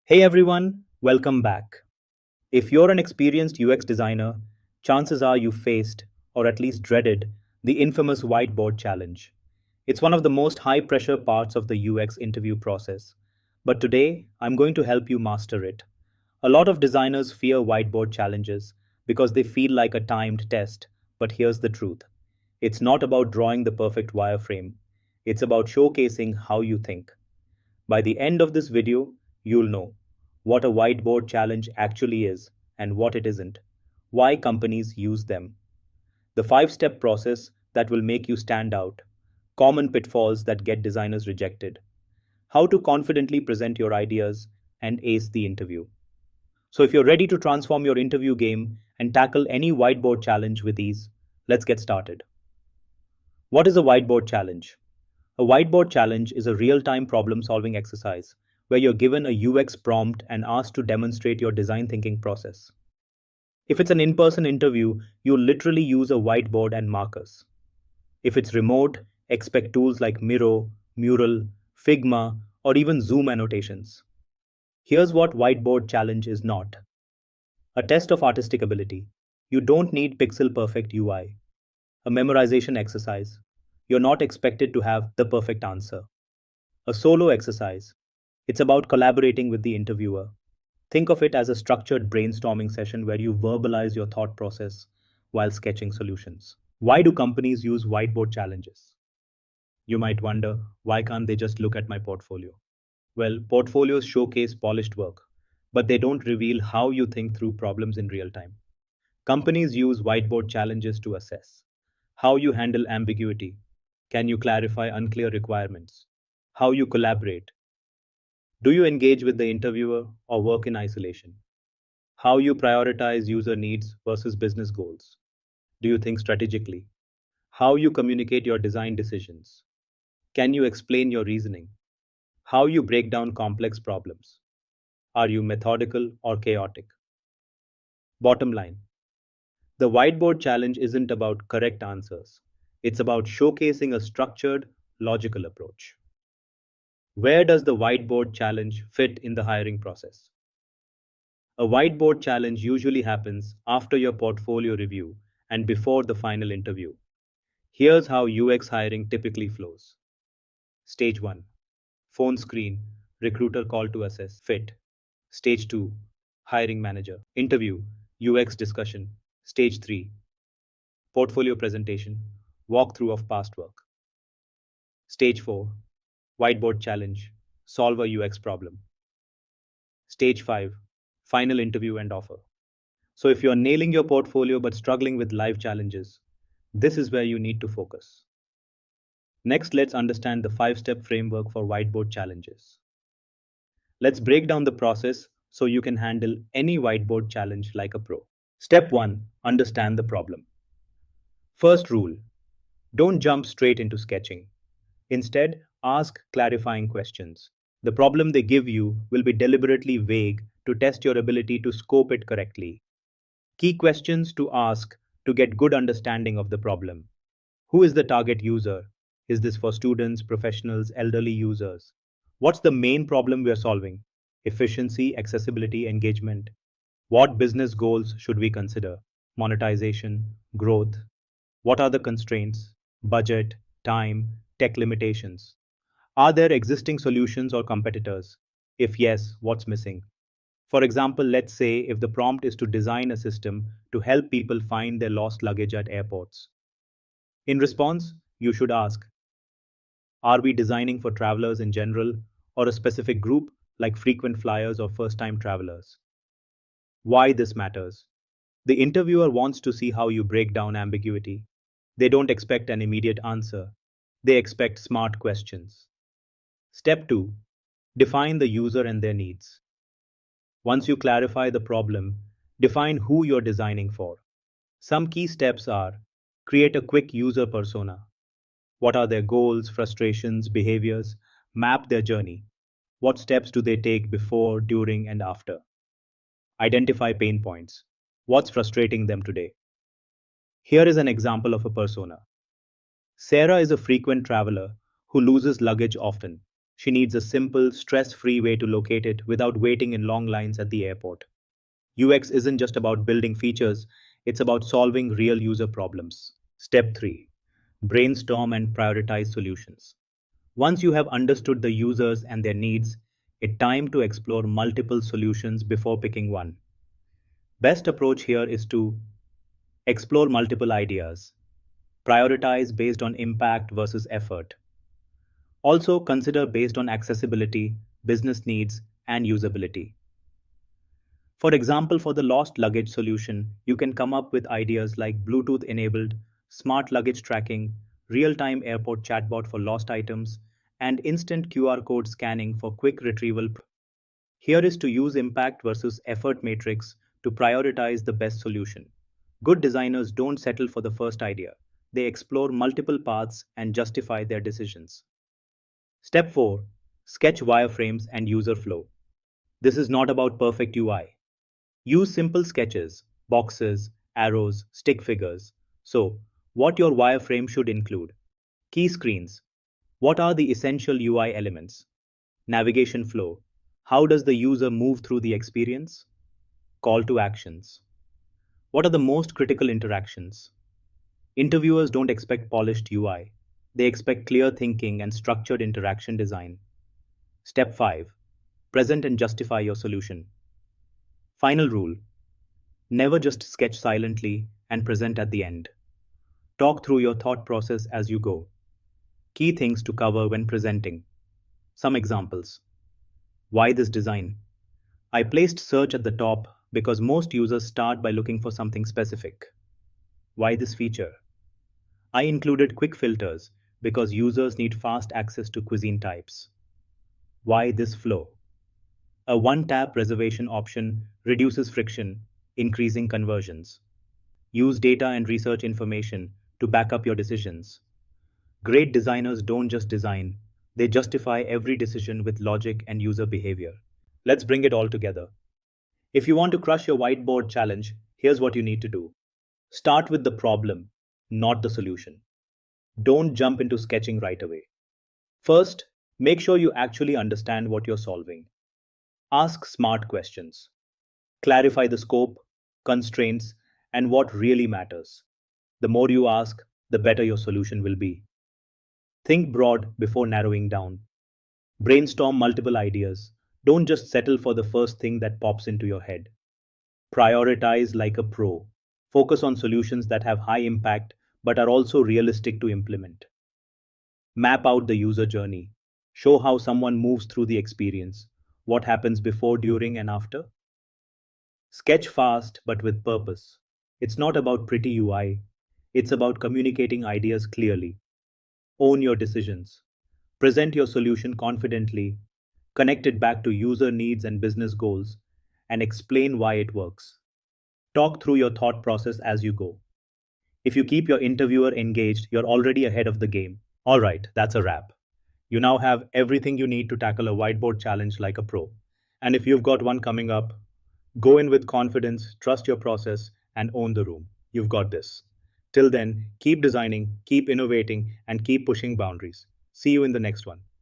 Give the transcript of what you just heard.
Hey everyone, welcome back. If you're an experienced UX designer, chances are you faced, or at least dreaded, the infamous whiteboard challenge. It's one of the most high pressure parts of the UX interview process. But today, I'm going to help you master it. A lot of designers fear whiteboard challenges because they feel like a timed test, but here's the truth. It's not about drawing the perfect wireframe, it's about showcasing how you think. By the end of this video, you'll know what a whiteboard challenge actually is and what it isn't, why companies use them, the 5 step process that will make you stand out, common pitfalls that get designers rejected, how to confidently present your ideas and ace the interview. So, if you're ready to transform your interview game and tackle any whiteboard challenge with ease, let's get started. What is a whiteboard challenge? A whiteboard challenge is a real time problem solving exercise where you're given a UX prompt and asked to demonstrate your design thinking process. If it's an in person interview, you'll literally use a whiteboard and markers. If it's remote, expect tools like Miro, Mural, Figma, or even Zoom annotations. Here's what Whiteboard Challenge is not: a test of artistic ability. You don't need pixel perfect UI. A memorization exercise. You're not expected to have the perfect answer. A solo exercise. It's about collaborating with the interviewer. Think of it as a structured brainstorming session where you verbalize your thought process while sketching solutions. Why do companies use whiteboard challenges? You might wonder, why can't they just look at my portfolio? Well, portfolios showcase polished work, but they don't reveal how you think through problems in real time. Companies use whiteboard challenges to assess how you handle ambiguity. Can you clarify unclear requirements? How you collaborate? Do you engage with the interviewer or work in isolation? How you prioritize user needs versus business goals? Do you think strategically? How you communicate your design decisions? Can you explain your reasoning? How you break down complex problems? Are you methodical or chaotic? Bottom line: the whiteboard challenge isn't about correct answers, it's about showcasing a structured, logical approach. Where does the whiteboard challenge fit in the hiring process? A whiteboard challenge usually happens after your portfolio review and before the final interview. Here's how UX hiring typically flows. Stage 1: phone screen, recruiter call to assess fit. Stage 2: hiring manager, interview, UX discussion. Stage 3: portfolio presentation, walkthrough of past work. Stage 4: whiteboard challenge, solve a UX problem. Stage 5: final interview and offer. So, if you're nailing your portfolio but struggling with life challenges, this is where you need to focus. Next, let's understand the 5 step framework for whiteboard challenges. Let's break down the process so you can handle any whiteboard challenge like a pro. Step 1: understand the problem. First rule: don't jump straight into sketching. Instead, ask clarifying questions. The problem they give you will be deliberately vague to test your ability to scope it correctly. Key questions to ask to get good understanding of the problem. Who is the target user? Is this for students, professionals, elderly users? What's the main problem we are solving? Efficiency, accessibility, engagement. What business goals should we consider? Monetization, growth. What are the constraints? Budget, time, tech limitations. Are there existing solutions or competitors? If yes, what's missing? For example, let's say if the prompt is to design a system to help people find their lost luggage at airports. In response, you should ask, are we designing for travelers in general or a specific group like frequent flyers or first time travelers? Why this matters? The interviewer wants to see how you break down ambiguity. They don't expect an immediate answer, they expect smart questions. Step 2: define the user and their needs. Once you clarify the problem, define who you're designing for. Some key steps are: create a quick user persona. What are their goals, frustrations, behaviors? Map their journey. What steps do they take before, during, and after? Identify pain points. What's frustrating them today? Here is an example of a persona. Sarah is a frequent traveler who loses luggage often. She needs a simple, stress free way to locate it without waiting in long lines at the airport. UX isn't just about building features, it's about solving real user problems. Step 3: Brainstorm and prioritize solutions. Once you have understood the users and their needs, it's time to explore multiple solutions before picking one. Best approach here is to explore multiple ideas, prioritize based on impact versus effort. Also consider based on accessibility, business needs, and usability. For example, for the lost luggage solution, you can come up with ideas like Bluetooth enabled, smart luggage tracking, real time airport chatbot for lost items, and instant QR code scanning for quick retrieval. Here is to use impact versus effort matrix to prioritize the best solution. Good designers don't settle for the first idea, they explore multiple paths and justify their decisions. Step 4: Sketch wireframes and user flow. This is not about perfect UI. Use simple sketches, boxes, arrows, stick figures. So, what your wireframe should include: key screens. What are the essential UI elements? Navigation flow. How does the user move through the experience? Call to actions. What are the most critical interactions? Interviewers don't expect polished UI. They expect clear thinking and structured interaction design. Step 5: Present and justify your solution. Final rule: never just sketch silently and present at the end. Talk through your thought process as you go. Key things to cover when presenting. Some examples. Why this design? I placed search at the top because most users start by looking for something specific. Why this feature? I included quick filters because users need fast access to cuisine types. Why this flow? A one-tap reservation option reduces friction, increasing conversions. Use data and research information to back up your decisions. Great designers don't just design, they justify every decision with logic and user behavior. Let's bring it all together. If you want to crush your whiteboard challenge, here's what you need to do. Start with the problem, not the solution. Don't jump into sketching right away. First, make sure you actually understand what you're solving. Ask smart questions. Clarify the scope, constraints, and what really matters. The more you ask, the better your solution will be. Think broad before narrowing down. Brainstorm multiple ideas. Don't just settle for the first thing that pops into your head. Prioritize like a pro. Focus on solutions that have high impact but are also realistic to implement. Map out the user journey. Show how someone moves through the experience. What happens before, during, and after? Sketch fast but with purpose. It's not about pretty UI, it's about communicating ideas clearly. Own your decisions. Present your solution confidently. Connect it back to user needs and business goals, and explain why it works. Talk through your thought process as you go. If you keep your interviewer engaged, you're already ahead of the game. Alright, that's a wrap. You now have everything you need to tackle a whiteboard challenge like a pro. And if you've got one coming up, go in with confidence, trust your process, and own the room. You've got this. Till then, keep designing, keep innovating, and keep pushing boundaries. See you in the next one.